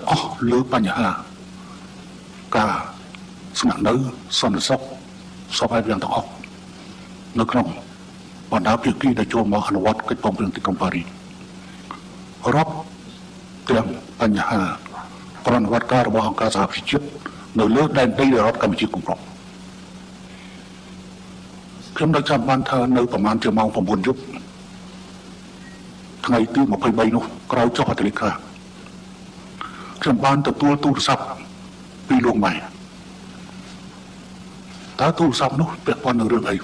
អស់លើបញ្ហាការស្នាក់នៅសន្តិសុខសពហើយទាំងអស់នៅក្នុងបណ្ដាភាគីដែលចូលមកអនុវត្តកិច្ចព្រមព្រៀងទីក្រុងប៉ារីសរាប់ទាំងបញ្ហាប្រណិប័តការរបស់អង្គការសហប្រជាជាតិនៅលើដែនដីរដ្ឋកម្ពុជាគ្រប់គ្រងខ្ញុំនៅចាំបានថានៅប្រមាណជាម៉ោង9 យប់ថ្ងៃទី23នោះក្រោយចុះហត្ថលេខាខ្ញុំបានទទួលទូរស័ព្ទពីលោកម៉ែតើទូរស័ព្ទនោះពាក់ព័ន្ធនឹងរឿងអី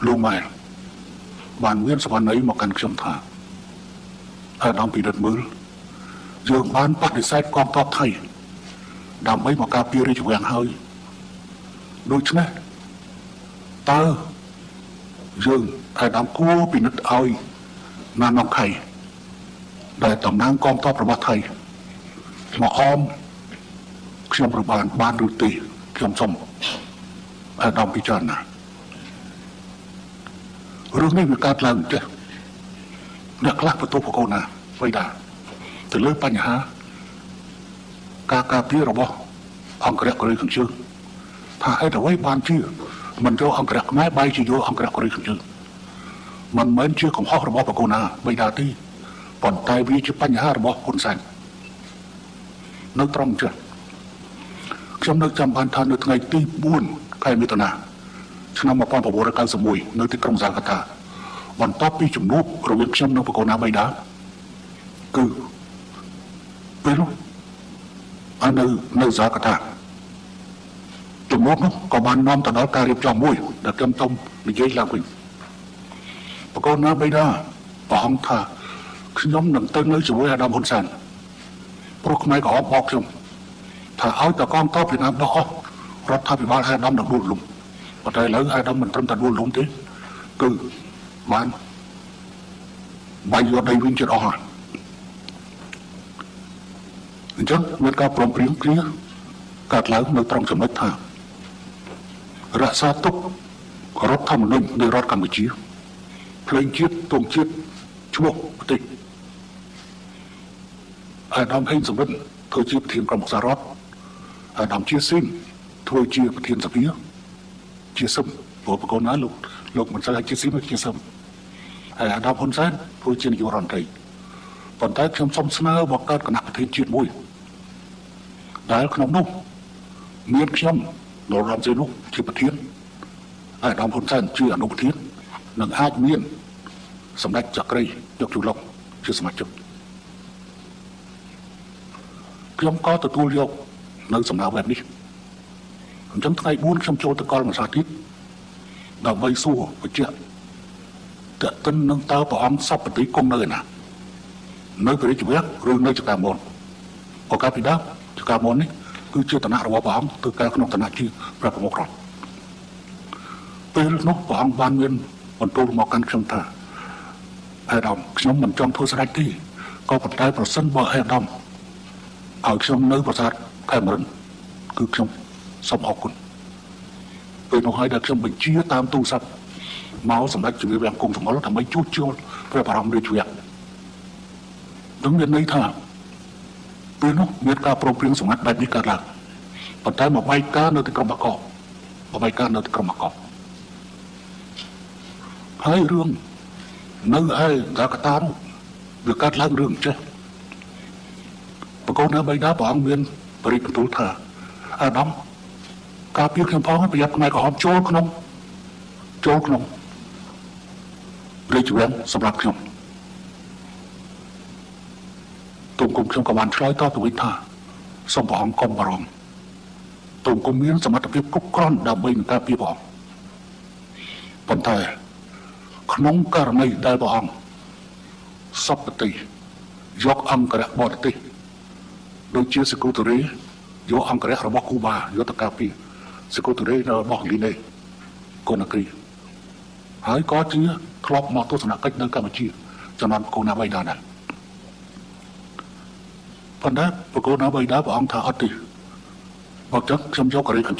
លោកម៉ែបានមានសវណ្ណីមកកាន់ខ្ញុំថាអាដាមពិនិត្យមើលយើងបានបដិសេធកងទ័ពថៃដើម្បីមកការពាររាជវាំងហើយដូច្នេះតើយើងអាដាមគួរពិនិត្យឲ្យណានងខៃដែលតំណាងកងទ័ពរបស់ថៃមកអមខ្ញុំប្របានឬទេខ្ញុំសូមអាដាមពិចារណារឿងនេះវាកើតឡើងចេះអ្នកខ្លះបន្ទោសបកូនណាវៃដាទៅលើបញ្ហាការការពាររបស់អង្គរៈកូរ៉េខាងជើងថាហេតុអ្វីបានជាមិនយកអង្គរៈខ្មែរបែរជាយកអង្គរៈកូរ៉េខាងជើងមិនមែនជាកំហុសរបស់បកូនណាវៃដាទេប៉ុន្តែវាជាបញ្ហារបស់ហ៊ុនសែននៅត្រង់ចេះខ្ញុំនៅចាំបានថានៅថ្ងៃទី4 ខែមិថុនាឆ្នាំ1991នៅទីក្រុងហ្សាកាតាបន្ទាប់ពីជំនួបរវាងខ្ញុំនិងបកូនណាបៃតាគឺពេលនោះនៅហ្សាកាតាជំនួបនោះក៏បាននាំទៅដល់ការរៀបចំមួយដែលខ្ញុំសូមនិយាយឡើងវិញបកូនណាបៃតាប្រហែលថាខ្ញុំនឹងទៅនៅជាមួយអាដាមហ៊ុនសែនព្រោះខ្មែរក៏អបអរខ្ញុំថាឲ្យតកងទ័ពវៀតណាមដោះអស់រដ្ឋាភិបាលអាដាមនឹងដួលលំប៉ុន្តែឥឡូវអាដាមមិនត្រឹមតែដួលលំទេគឺបានបាយយកដីវិញជិតអស់ហើយអញ្ចឹងមានការព្រមព្រៀងគ្នាកាត់ឡើងនៅត្រង់ចំណុចថារក្សាទុករដ្ឋធម្មនុញ្ញនៃរដ្ឋកម្ពុជាភ្លេងជាតិទង់ជាតិឈ្មោះប្រទេសអាដាមហេងសំរិទ្ធធ្វើជាប្រធានក្រុមប្រឹក្សារដ្ឋអាដាមជាស៊ីមធ្វើជាប្រធានសភាជាសឹមព្រោះបកូនណាលោកមិនស្គាល់ជាស៊ីមជាសឹមហើយអាដាមហ៊ុនសែនធ្វើជានាយករដ្ឋមន្ត្រីប៉ុន្តែខ្ញុំសូមស្នើបង្កើតគណៈប្រធានជាតិមួយដែលក្នុងនោះមានខ្ញុំនរ៉ាំសេនោះជាប្រធានអាដាមហ៊ុនសែនជាអនុប្រធាននិងអាចមានសម្ដេចចក្រីយកជូឡុកជាសមាជិកខ្ញុំក៏ទទួលយកនៅសំណើបែបនេះអញ្ចឹងថ្ងៃ4ខ្ញុំចូលទៅកលមួយសាទៀតដើម្បីសួរបញ្ជាក់តើតិននឹងតើព្រះអង្គសពតិគង់នៅឯណានៅព្រះរាជវាំងឬនៅចក្រមនឱកាសពីដើមចក្រមននេះគឺជាឋានៈរបស់ព្រះអង្គទៅការក្នុងឋានៈជាព្រះប្រមុខរដ្ឋពេលនោះព្រះអង្គបានមានបន្ទូលមកកាន់ខ្ញុំថាអាដាមខ្ញុំមិនចង់ធ្វើស្ដេចទេក៏ប៉ុន្តែប្រសិនបើអាដាមឲ្យខ្ញុំនៅប្រាសាទខេមរិនគឺខ្ញុំសូមអរគុណពេលនោះហើយដែលខ្ញុំបញ្ជាតាមទូរស័ព្ទមកសម្ដេចជំរាបវាំងគង់សមលដើម្បីជួសជុលព្រះបរមរាជវាំងនឹងមានន័យថាពេលនោះមានការព្រមព្រៀងសម្ងាត់បែបនេះកើតឡើងប៉ុន្តែមកបែកការនៅទីក្រុងបាកកហើយរឿងនៅឯកាកាតានោះវាកើតឡើងរឿងចេះបកូនណាបៃតាព្រះអង្គមានបរិយាបន្ទូលថាអាដាមការពារខ្ញុំផងប្រយ័ត្នខ្មែរក្រហមចូលក្នុងរាជវាំងសម្រាប់ខ្ញុំទុំគុំខ្ញុំក៏បានឆ្លើយតបទៅវិញថាសូមព្រះអង្គកុំបារម្ភទុំគុំមានសមត្ថភាពគ្រប់គ្រាន់ដើម្បីនឹងការពារព្រះអង្គប៉ុន្តែក្នុងករណីដែលព្រះអង្គសពតិយកអង្គរៈបរទេសដូចជាសេកូតូរេយកអង្គរៈរបស់គូបាយកទៅការពារសេកូតូរេរបស់លីណេកូណាគ្រីហើយក៏ជាធ្លាប់មកទស្សនកិច្ចនៅកម្ពុជាចំនួនកូណាបៃតាដែរប៉ុន្តែបកូនណាបៃតាព្រះអង្គថាអត់ទេបើចឹងខ្ញុំយកកូរ៉េខាង